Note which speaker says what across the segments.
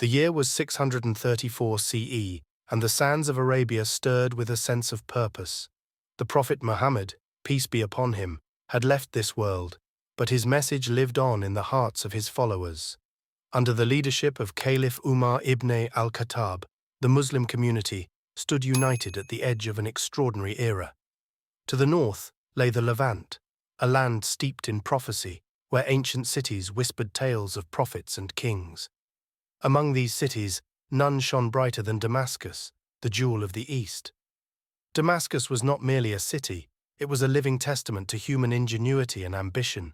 Speaker 1: The year was 634 CE, and the sands of Arabia stirred with a sense of purpose. The Prophet Muhammad, peace be upon him, had left this world, but his message lived on in the hearts of his followers. Under the leadership of Caliph Umar Ibne al-Khattaab, the Muslim community stood united at the edge of an extraordinary era. To the north lay the Levant, a land steeped in prophecy, where ancient cities whispered tales of prophets and kings. Among these cities, none shone brighter than Damascus, the jewel of the East. Damascus was not merely a city, it was a living testament to human ingenuity and ambition.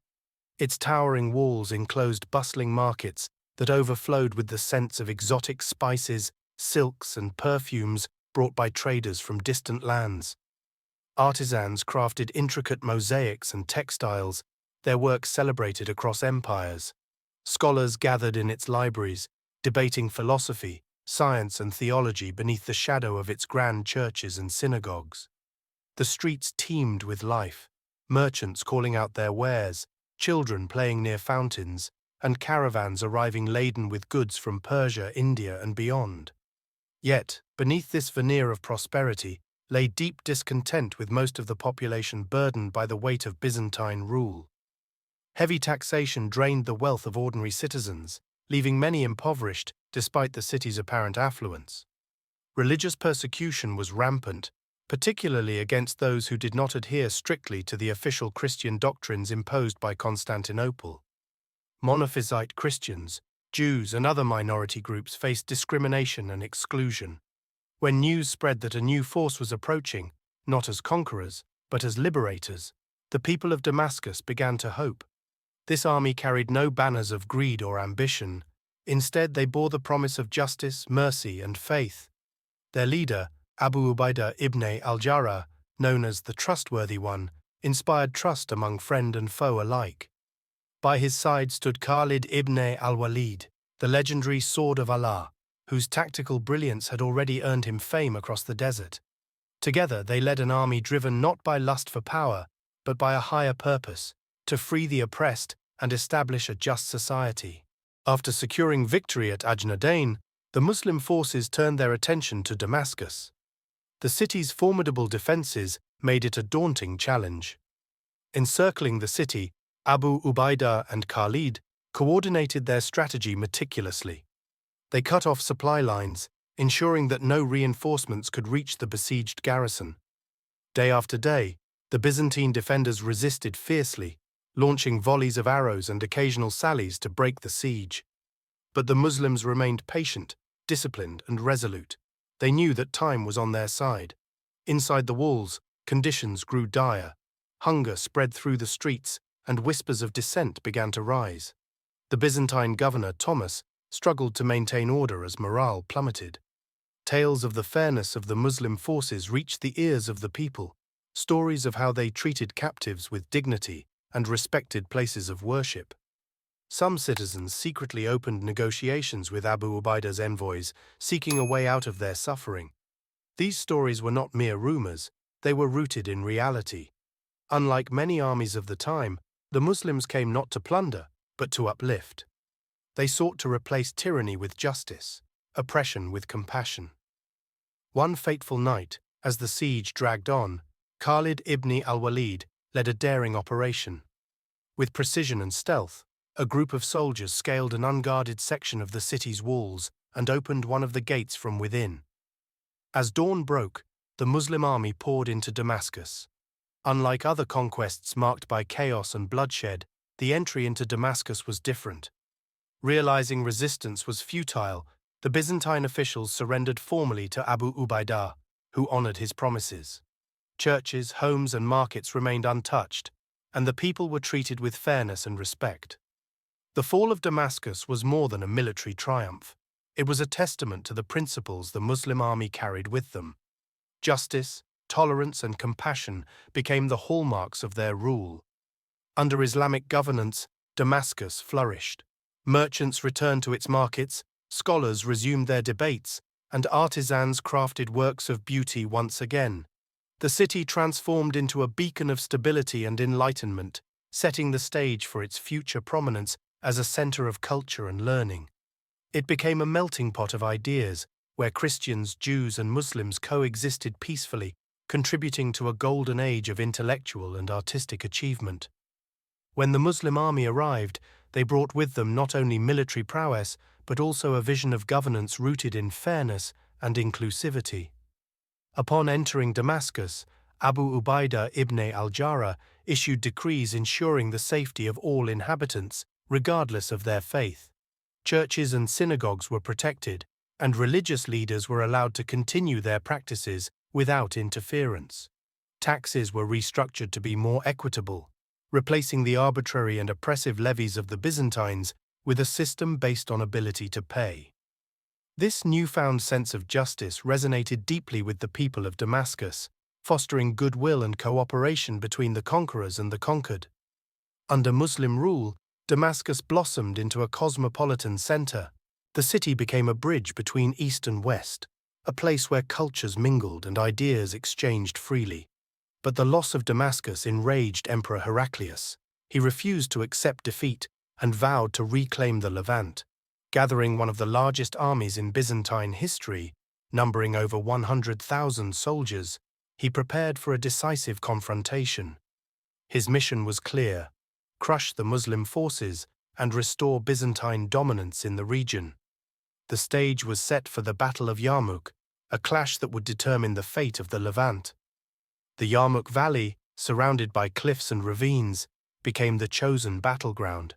Speaker 1: Its towering walls enclosed bustling markets that overflowed with the scents of exotic spices, silks, and perfumes brought by traders from distant lands. Artisans crafted intricate mosaics and textiles, their work celebrated across empires. Scholars gathered in its libraries, debating philosophy, science, and theology beneath the shadow of its grand churches and synagogues. The streets teemed with life, merchants calling out their wares, children playing near fountains, and caravans arriving laden with goods from Persia, India, and beyond. Yet, beneath this veneer of prosperity, lay deep discontent with most of the population burdened by the weight of Byzantine rule. Heavy taxation drained the wealth of ordinary citizens, leaving many impoverished despite the city's apparent affluence. Religious persecution was rampant, particularly against those who did not adhere strictly to the official Christian doctrines imposed by Constantinople. Monophysite Christians, Jews, and other minority groups faced discrimination and exclusion. When news spread that a new force was approaching, not as conquerors, but as liberators, the people of Damascus began to hope. This army carried no banners of greed or ambition. Instead, they bore the promise of justice, mercy, and faith. Their leader, Abu Ubaidah Ibne al-Jarrah, known as the Trustworthy One, inspired trust among friend and foe alike. By his side stood Khaalid Ibne al-Waleed, the legendary Sword of Allah, whose tactical brilliance had already earned him fame across the desert. Together they led an army driven not by lust for power, but by a higher purpose, to free the oppressed and establish a just society. After securing victory at Ajnadain, the Muslim forces turned their attention to Damascus. The city's formidable defenses made it a daunting challenge. Encircling the city, Abu Ubaidah and Khalid coordinated their strategy meticulously. They cut off supply lines, ensuring that no reinforcements could reach the besieged garrison. Day after day, the Byzantine defenders resisted fiercely, launching volleys of arrows and occasional sallies to break the siege. But the Muslims remained patient, disciplined, and resolute. They knew that time was on their side. Inside the walls, conditions grew dire. Hunger spread through the streets, and whispers of dissent began to rise. The Byzantine governor, Thomas, struggled to maintain order as morale plummeted. Tales of the fairness of the Muslim forces reached the ears of the people, stories of how they treated captives with dignity and respected places of worship. Some citizens secretly opened negotiations with Abu Ubaidah's envoys, seeking a way out of their suffering. These stories were not mere rumors, they were rooted in reality. Unlike many armies of the time, the Muslims came not to plunder, but to uplift. They sought to replace tyranny with justice, oppression with compassion. One fateful night, as the siege dragged on, Khaalid Ibne al-Waleed led a daring operation. With precision and stealth, a group of soldiers scaled an unguarded section of the city's walls and opened one of the gates from within. As dawn broke, the Muslim army poured into Damascus. Unlike other conquests marked by chaos and bloodshed, the entry into Damascus was different. Realizing resistance was futile, the Byzantine officials surrendered formally to Abu Ubaidah, who honored his promises. Churches, homes, and markets remained untouched, and the people were treated with fairness and respect. The fall of Damascus was more than a military triumph. It was a testament to the principles the Muslim army carried with them. Justice, tolerance, and compassion became the hallmarks of their rule. Under Islamic governance, Damascus flourished. Merchants returned to its markets, scholars resumed their debates, and artisans crafted works of beauty once again. The city transformed into a beacon of stability and enlightenment, setting the stage for its future prominence as a center of culture and learning. It became a melting pot of ideas, where Christians, Jews, and Muslims coexisted peacefully, contributing to a golden age of intellectual and artistic achievement. When the Muslim army arrived, they brought with them not only military prowess, but also a vision of governance rooted in fairness and inclusivity. Upon entering Damascus, Abu Ubaidah Ibne al-Jarrah issued decrees ensuring the safety of all inhabitants, regardless of their faith. Churches and synagogues were protected, and religious leaders were allowed to continue their practices without interference. Taxes were restructured to be more equitable, replacing the arbitrary and oppressive levies of the Byzantines with a system based on ability to pay. This newfound sense of justice resonated deeply with the people of Damascus, fostering goodwill and cooperation between the conquerors and the conquered. Under Muslim rule, Damascus blossomed into a cosmopolitan center. The city became a bridge between East and West, a place where cultures mingled and ideas exchanged freely. But the loss of Damascus enraged Emperor Heraclius. He refused to accept defeat and vowed to reclaim the Levant. Gathering one of the largest armies in Byzantine history, numbering over 100,000 soldiers, he prepared for a decisive confrontation. His mission was clear: crush the Muslim forces and restore Byzantine dominance in the region. The stage was set for the Battle of Yarmouk, a clash that would determine the fate of the Levant. The Yarmouk Valley, surrounded by cliffs and ravines, became the chosen battleground.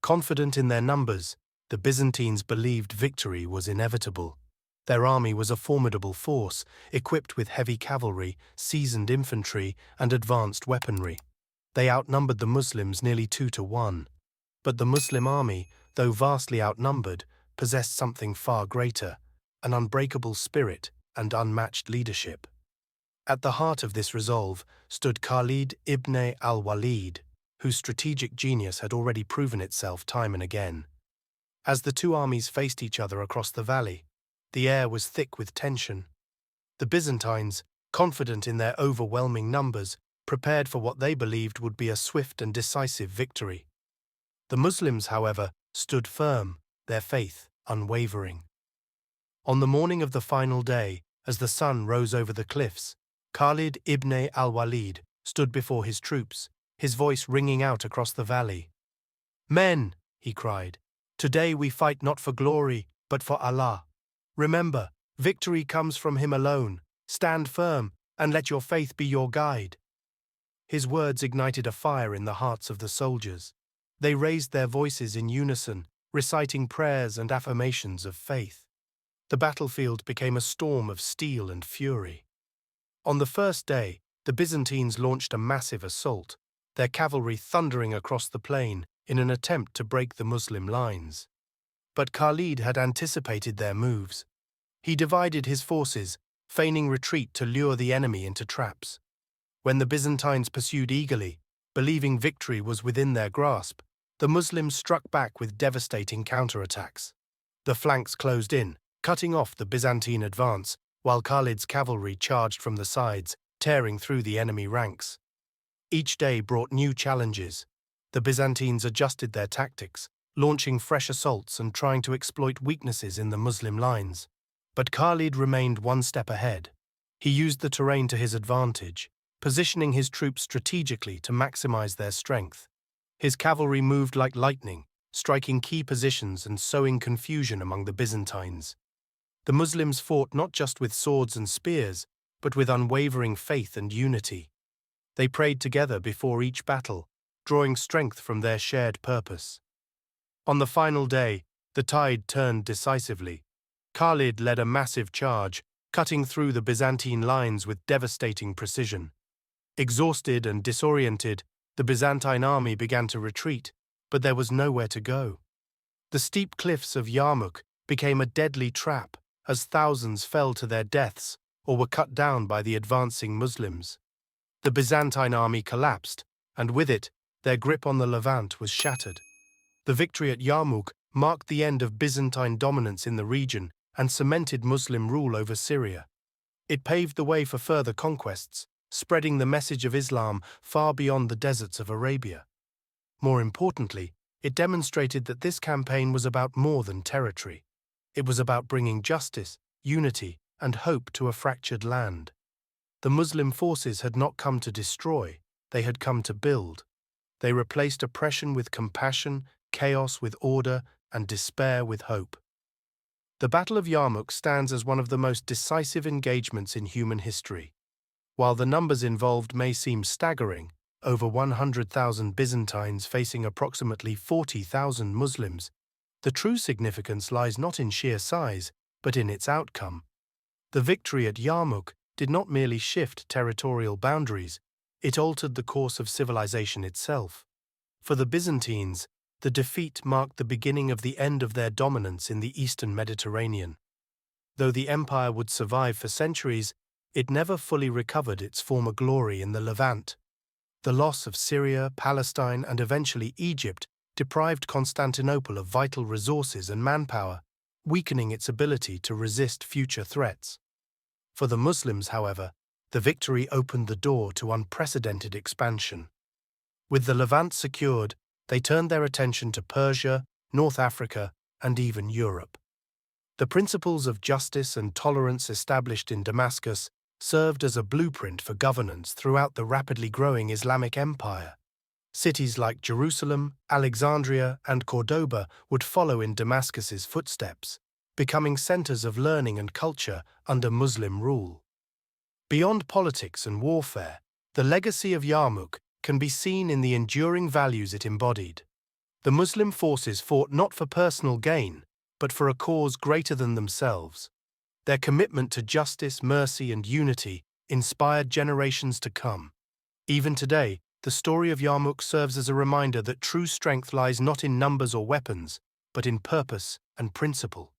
Speaker 1: Confident in their numbers, the Byzantines believed victory was inevitable. Their army was a formidable force, equipped with heavy cavalry, seasoned infantry, and advanced weaponry. They outnumbered the Muslims nearly 2-1. But the Muslim army, though vastly outnumbered, possessed something far greater: an unbreakable spirit and unmatched leadership. At the heart of this resolve stood Khaalid Ibne al-Waleed, whose strategic genius had already proven itself time and again. As the two armies faced each other across the valley, the air was thick with tension. The Byzantines, confident in their overwhelming numbers, prepared for what they believed would be a swift and decisive victory. The Muslims, however, stood firm, their faith unwavering. On the morning of the final day, as the sun rose over the cliffs, Khaalid Ibne al-Waleed stood before his troops, his voice ringing out across the valley. "Men," he cried, "today we fight not for glory, but for Allah. Remember, victory comes from Him alone. Stand firm, and let your faith be your guide." His words ignited a fire in the hearts of the soldiers. They raised their voices in unison, reciting prayers and affirmations of faith. The battlefield became a storm of steel and fury. On the first day, the Byzantines launched a massive assault, their cavalry thundering across the plain in an attempt to break the Muslim lines. But Khalid had anticipated their moves. He divided his forces, feigning retreat to lure the enemy into traps. When the Byzantines pursued eagerly, believing victory was within their grasp, the Muslims struck back with devastating counterattacks. The flanks closed in, cutting off the Byzantine advance, while Khalid's cavalry charged from the sides, tearing through the enemy ranks. Each day brought new challenges. The Byzantines adjusted their tactics, launching fresh assaults and trying to exploit weaknesses in the Muslim lines. But Khalid remained one step ahead. He used the terrain to his advantage, positioning his troops strategically to maximize their strength. His cavalry moved like lightning, striking key positions and sowing confusion among the Byzantines. The Muslims fought not just with swords and spears, but with unwavering faith and unity. They prayed together before each battle, drawing strength from their shared purpose. On the final day, the tide turned decisively. Khalid led a massive charge, cutting through the Byzantine lines with devastating precision. Exhausted and disoriented, the Byzantine army began to retreat, but there was nowhere to go. The steep cliffs of Yarmouk became a deadly trap, as thousands fell to their deaths or were cut down by the advancing Muslims. The Byzantine army collapsed, and with it, their grip on the Levant was shattered. The victory at Yarmouk marked the end of Byzantine dominance in the region and cemented Muslim rule over Syria. It paved the way for further conquests, spreading the message of Islam far beyond the deserts of Arabia. More importantly, It demonstrated that this campaign was about more than territory. It was about bringing justice, unity, and hope to a fractured land. The Muslim forces had not come to destroy, they had come to build. They replaced oppression with compassion, chaos with order, and despair with hope. The Battle of Yarmouk stands as one of the most decisive engagements in human history. While the numbers involved may seem staggering, over 100,000 Byzantines facing approximately 40,000 Muslims, the true significance lies not in sheer size, but in its outcome. The victory at Yarmouk did not merely shift territorial boundaries, it altered the course of civilization itself. For the Byzantines, the defeat marked the beginning of the end of their dominance in the eastern Mediterranean. Though the empire would survive for centuries, it never fully recovered its former glory in the Levant. The loss of Syria, Palestine, and eventually Egypt deprived Constantinople of vital resources and manpower, weakening its ability to resist future threats. For the Muslims, however, the victory opened the door to unprecedented expansion. With the Levant secured, they turned their attention to Persia, North Africa, and even Europe. The principles of justice and tolerance established in Damascus served as a blueprint for governance throughout the rapidly growing Islamic empire. Cities like Jerusalem, Alexandria, and Cordoba would follow in Damascus's footsteps, becoming centers of learning and culture under Muslim rule. Beyond politics and warfare, the legacy of Yarmouk can be seen in the enduring values it embodied. The Muslim forces fought not for personal gain, but for a cause greater than themselves. Their commitment to justice, mercy, and unity inspired generations to come. Even today, the story of Yarmouk serves as a reminder that true strength lies not in numbers or weapons, but in purpose and principle.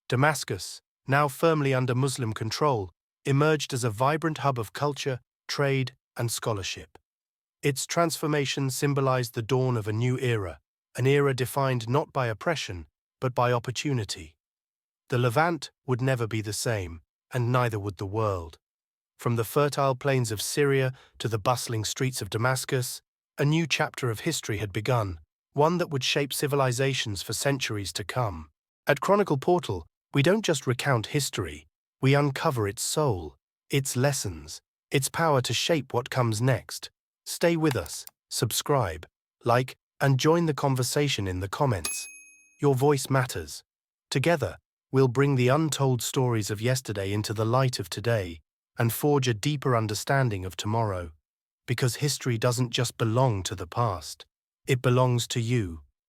Speaker 1: Damascus, now firmly under Muslim control, emerged as a vibrant hub of culture, trade, and scholarship. Its transformation symbolized the dawn of a new era, an era defined not by oppression, but by opportunity. The Levant would never be the same, and neither would the world. From the fertile plains of Syria to the bustling streets of Damascus, a new chapter of history had begun, one that would shape civilizations for centuries to come. At Chronicle Portal, we don't just recount history, we uncover its soul, its lessons, its power to shape what comes next. Stay with us, subscribe, like, and join the conversation in the comments. Your voice matters. Together, we'll bring the untold stories of yesterday into the light of today and forge a deeper understanding of tomorrow. Because history doesn't just belong to the past, it belongs to you.